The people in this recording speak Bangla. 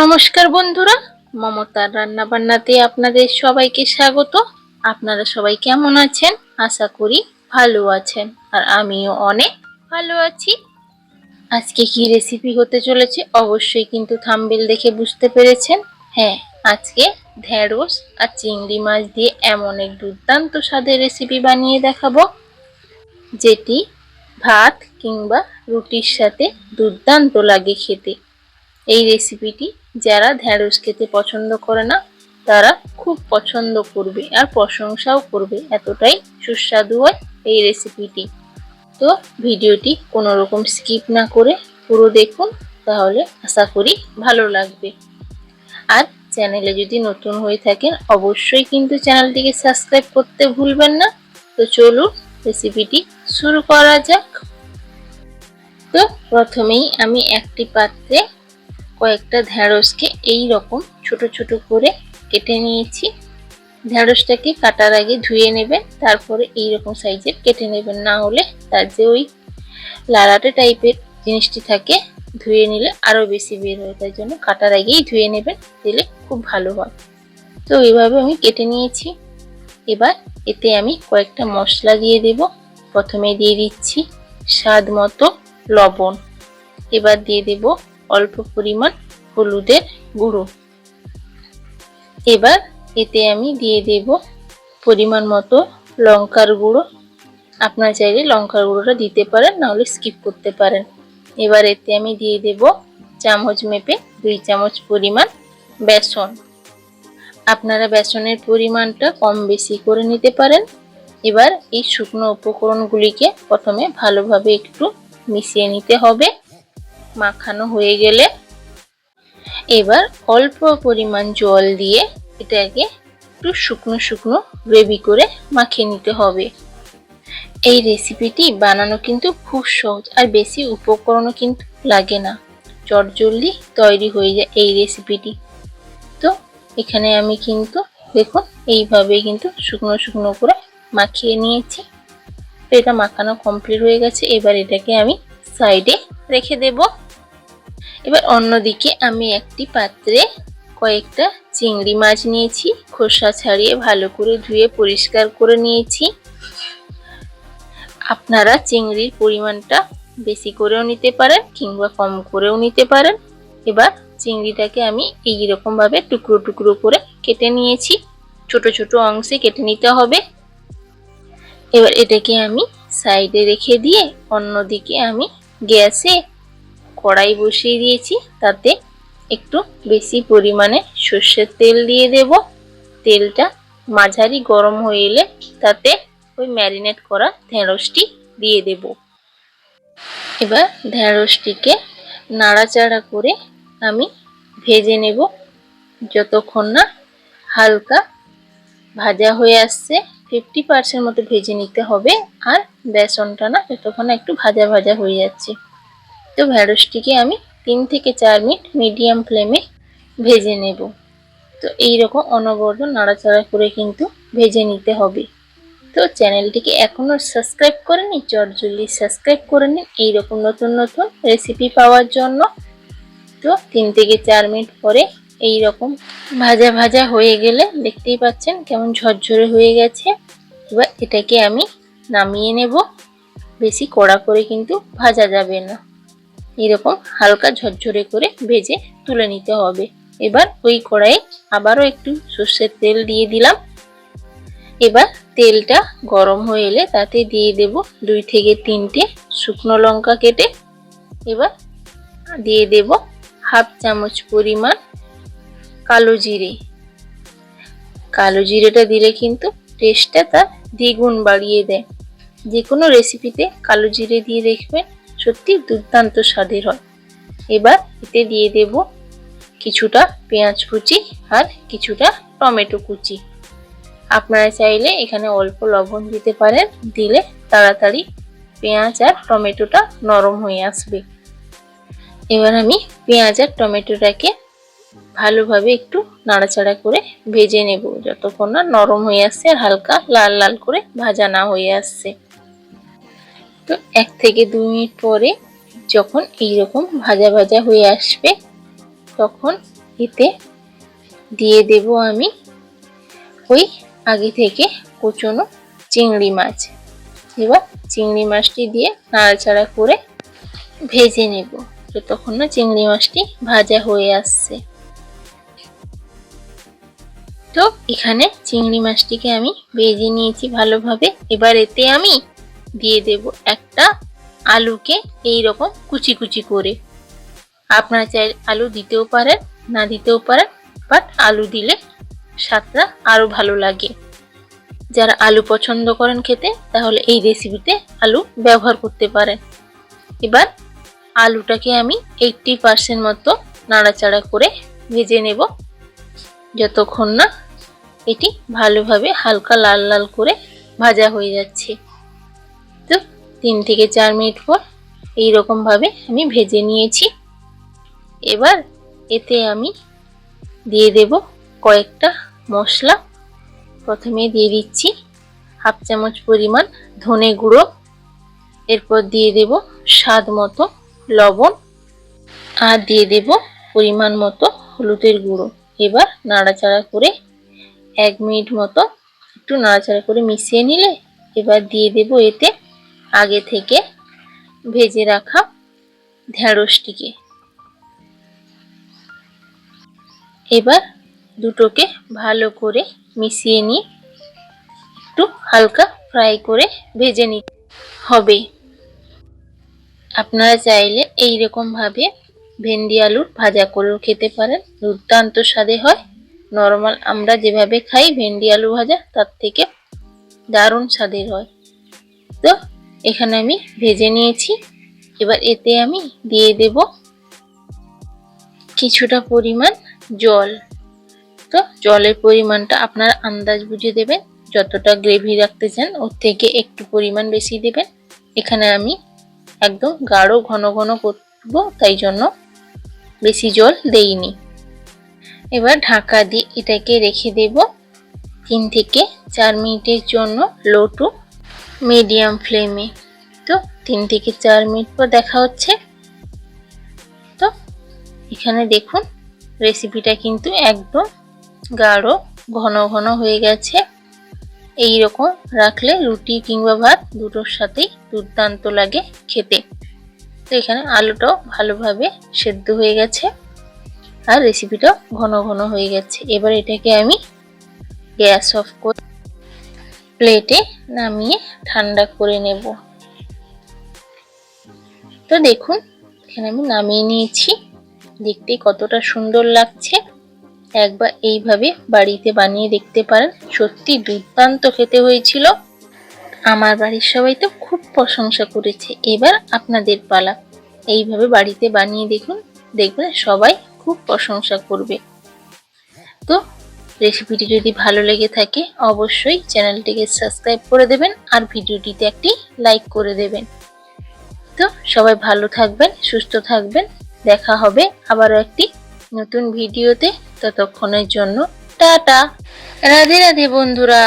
নমস্কার বন্ধুরা, মমতার রান্না বান্নাতে আপনাদের সবাইকে স্বাগত। আপনারা সবাই কেমন আছেন? আশা করি ভালো আছেন, আর আমিও অনেক ভালো আছি। আজকে কি রেসিপি হতে চলেছে অবশ্যই কিন্তু থাম্বনেল দেখে বুঝতে পেরেছেন। হ্যাঁ, আজকে ঢেঁড়স আর চিংড়ি মাছ দিয়ে এমন এক দুর্দান্ত স্বাদের রেসিপি বানিয়ে দেখাবো, যেটি ভাত কিংবা রুটির সাথে দুর্দান্ত লাগে খেতে। এই রেসিপিটি যারা ঢেঁড়স খেতে পছন্দ করে না তারা খুব পছন্দ করবে আর প্রশংসাও করবে, এতটাই সুস্বাদু হয় এই রেসিপিটি। তো ভিডিওটি কোনো রকম স্কিপ না করে পুরো দেখুন, তাহলে আশা করি ভালো লাগবে। আর চ্যানেলে যদি নতুন হয়ে থাকেন অবশ্যই কিন্তু চ্যানেলটিকে সাবস্ক্রাইব করতে ভুলবেন না। তো চলুন রেসিপিটি শুরু করা যাক। তো প্রথমেই আমি একটি পাত্রে কয়েকটা ঢেঁড়সকে এই রকম ছোট ছোট করে কেটে নিয়েছি। ঢেঁড়সটাকে কাটার আগে ধুয়ে নেবেন, তারপরে এই রকম সাইজের কেটে নেবেন, না হলে তার যে ওই লালাটে টাইপের জিনিসটি থাকে ধুয়ে নিলে আরো বেশি বের হয়, তাই জন্য কাটার আগেই ধুয়ে নেবেন, দিলে খুব ভালো হয়। তো এইভাবে আমি কেটে নিয়েছি। এবার এতে আমি কয়েকটা মশলা দিয়ে দেব। প্রথমে দিয়ে দিচ্ছি স্বাদ মতো লবণ। এবার দিয়ে দেব অল্প পরিমাণ হলুদের গুঁড়ো। এবার এতে আমি দিয়ে দেব পরিমাণ মতো লঙ্কার গুঁড়ো। আপনারা চাইলে লঙ্কার গুঁড়োটা দিতে পারেন, না হলে স্কিপ করতে পারেন। এবার এতে আমি দিয়ে দেব চামচ মেপে 2 চামচ পরিমাণ বেসন। আপনারা বেসনের পরিমাণটা কম বেশি করে নিতে পারেন। এবার এই শুকনো উপকরণগুলিকে প্রথমে ভালোভাবে একটু মিশিয়ে নিতে হবে। মাখানো হয়ে গেলে এবার অল্প পরিমাণ জল দিয়ে এটাকে একটু শুকনো শুকনো গ্রেভি করে মাখিয়ে নিতে হবে। এই রেসিপিটি বানানো কিন্তু খুব সহজ, আর বেশি উপকরণও কিন্তু লাগে না, চটজলদি তৈরি হয়ে যায় এই রেসিপিটি। তো এখানে আমি কিন্তু দেখুন এইভাবে কিন্তু শুকনো শুকনো করে মাখিয়ে নিয়েছি। তো এটা মাখানো কমপ্লিট হয়ে গেছে। এবার এটাকে আমি সাইডে রেখে দেব। এবার অন্যদিকে আমি একটি পাত্রে কয়েকটা চিংড়ি মাছ নিয়েছি, খোসা ছাড়িয়ে ভালো করে ধুয়ে পরিষ্কার করে নিয়েছি। আপনারা চিংড়ির পরিমাণটা বেশি করেও নিতে পারেন কিংবা কম করেও নিতে পারেন। এবার চিংড়িটাকে আমি এইরকম ভাবে টুকরো টুকরো করে কেটে নিয়েছি, ছোট ছোট অংশে কেটে নিতে হবে। এবার এটাকে আমি সাইডে রেখে দিয়ে অন্যদিকে আমি গ্যাসে কড়াই বসিয়ে দিয়েছি, তাতে একটু বেশি পরিমাণে সর্ষের তেল দিয়ে দেব। তেলটা মাঝারি গরম হয়ে এলে তাতে ওই ম্যারিনেট করা ঢেঁড়সটি দিয়ে দেব। এবার ঢেঁড়সটিকে নাড়াচাড়া করে আমি ভেজে নেব, যতক্ষণ না হালকা ভাজা হয়ে আসছে। 50% মতো ভেজে নিতে হবে, আর বেসনটা না যতক্ষণ একটু ভাজা ভাজা হয়ে যাচ্ছে। তো ঢেঁড়সটিকে আমি 3 থেকে 4 মিনিট মিডিয়াম ফ্লেমে ভেজে নেব। তো এইরকম অনবরত নাড়াচাড়া করে কিন্তু ভেজে নিতে হবে। তো চ্যানেলটিকে এখনো সাবস্ক্রাইব করেনি, চটজলদি সাবস্ক্রাইব করে নিন এইরকম নতুন নতুন রেসিপি পাওয়ার জন্য। তো 3 থেকে 4 মিনিট পরে এইরকম ভাজা ভাজা হয়ে গেলে দেখতেই পাচ্ছেন কেমন ঝরঝরে হয়ে গেছে। এবার এটাকে আমি নামিয়ে নেব। বেশি কড়া করে কিন্তু ভাজা যাবে না, এরকম হালকা ঝরঝরে করে ভেজে তুলে নিতে হবে। এবার ওই কড়াইয়ে আবারও একটু সর্ষের তেল দিয়ে দিলাম। এবার তেলটা গরম হয়ে এলে তাতে দিয়ে দেব 2 থেকে 3টে শুকনো লঙ্কা কেটে। এবার দিয়ে দেব হাফ চামচ পরিমাণ কালো জিরে। কালো জিরেটা দিলে কিন্তু টেস্টটা তার দ্বিগুণ বাড়িয়ে দেয়। যে কোনো রেসিপিতে কালো জিরে দিয়ে দেখবেন সত্যি দুর্দান্ত স্বাদের হয়। এবার এতে দিয়ে দেব কিছুটা পেঁয়াজ কুচি আর কিছুটা টমেটো কুচি। আপনারা চাইলে এখানে অল্প লবণ দিতে পারেন, দিলে তাড়াতাড়ি পেঁয়াজ আর টমেটোটা নরম হয়ে আসবে। এবার আমি পেঁয়াজ আর টমেটোটাকে ভালোভাবে একটু নাড়াচাড়া করে ভেজে নেব, যতক্ষণ না নরম হয়ে আসছে আর হালকা লাল লাল করে ভাজা না হয়ে আসছে। তো 1 থেকে 2 মিনিট পরে যখন এইরকম ভাজা ভাজা হয়ে আসবে, তখন এতে দিয়ে দেব আমি ওই আগে থেকে কুচনো চিংড়ি মাছ। এবার চিংড়ি মাছটি দিয়ে নাড়াচাড়া করে ভেজে নেব যতক্ষণ না চিংড়ি মাছটি ভাজা হয়ে আসছে। তো এখানে চিংড়ি মাছটিকে আমি ভেজে নিয়েছি ভালোভাবে। এবার এতে আমি দিয়ে দেব একটা আলুকে এইরকম কুচি কুচি করে। আপনারা চাইলে আলু দিতেও পারেন, না দিতেও পারেন, বাট আলু দিলে স্বাদটা আরো ভালো লাগে। যারা আলু পছন্দ করেন খেতে, তাহলে এই রেসিপিতে আলু ব্যবহার করতে পারেন। এবার আলুটাকে আমি 80% মতো নাড়াচাড়া করে ভেজে নেব যতক্ষণ না এটি ভালোভাবে হালকা লাল লাল করে ভাজা হয়ে যাচ্ছে। তো 3 থেকে 4 মিনিট পর এইরকম ভাবে আমি ভেজে নিয়েছি। এবার এতে আমি দিয়ে দেব কয়েকটা মশলা। প্রথমে দিয়ে দিচ্ছি 1/2 চামচ পরিমাণ ধনে গুঁড়ো, এরপর দিয়ে দেব স্বাদ মতো লবণ, আর দিয়ে দেব পরিমাণ মতো হলুদের গুঁড়ো। এবার নাড়াচাড়া করে 1 মিনিট মতো একটু নাড়াচাড়া করে মিশিয়ে নিলে এবার দিয়ে দেব এতে আগে থেকে ভেজে রাখা ঢেঁড়সটিকে। এবার দুটোকে ভালো করে মিশিয়ে নিয়ে একটু হালকা ফ্রাই করে ভেজে নিতে হবে। আপনারা চাইলে এইরকম ভাবে ভেন্ডি আলুর ভাজা করেও খেতে পারেন, দুর্দান্ত স্বাদে হয়। নরমাল আমরা যেভাবে খাই ভেন্ডি আলু ভাজা, তার থেকে দারুণ স্বাদের হয়। তো এখানে আমি ভেজে নিয়েছি। এবার এতে আমি দিয়ে দেব কিছুটা পরিমাণ জল। তো জলের পরিমাণটা আপনারা আন্দাজ বুঝে দেবেন, যতটা গ্রেভি রাখতে চান ওর থেকে একটু পরিমাণ বেশি দেবেন। এখানে আমি একদম গাঢ় ঘন ঘন করব, তাই জন্য বেশি জল দেইনি। এবার ঢাকা দিয়ে এটাকে রেখে দেব 3 থেকে 4 মিনিটের জন্য লো টু মিডিয়াম ফ্লেমে। তো 3 থেকে 4 মিনিট পর দেখা হচ্ছে। তো এখানে দেখুন রেসিপিটা কিন্তু একদম গাঢ় ঘন ঘন হয়ে গেছে। এই রকম রাখলে রুটি কিংবা ভাত দুটোর সাথেই দুর্দান্ত লাগে খেতে। তো এখানে আলুটাও ভালোভাবে সেদ্ধ হয়ে গেছে আর রেসিপিটাও ঘন ঘন হয়ে গেছে। এবার এটাকে আমি গ্যাস অফ করে প্লেটে নামিয়ে ঠান্ডা করে নেব। তো দেখুন এখানে আমি নামিয়ে নিয়েছি, দেখতে কতটা সুন্দর লাগছে। একবার এইভাবে বাড়িতে বানিয়ে দেখতে পারেন, সত্যি দুর্দান্ত খেতে হয়েছিল। আমার বাড়ির সবাই তো খুব প্রশংসা করেছে। এবার আপনাদের পালা, এইভাবে বাড়িতে বানিয়ে দেখুন, দেখবেন সবাই খুব প্রশংসা করবে। তো রেসিপিটি যদি ভালো লেগে থাকে অবশ্যই চ্যানেলটিকে সাবস্ক্রাইব করে দেবেন আর ভিডিওটিতে একটি লাইক করে দেবেন। তো সবাই ভালো থাকবেন, সুস্থ থাকবেন। দেখা হবে আবারও একটি নতুন ভিডিওতে। ততক্ষণের জন্য টাটা, রাধে রাধে বন্ধুরা।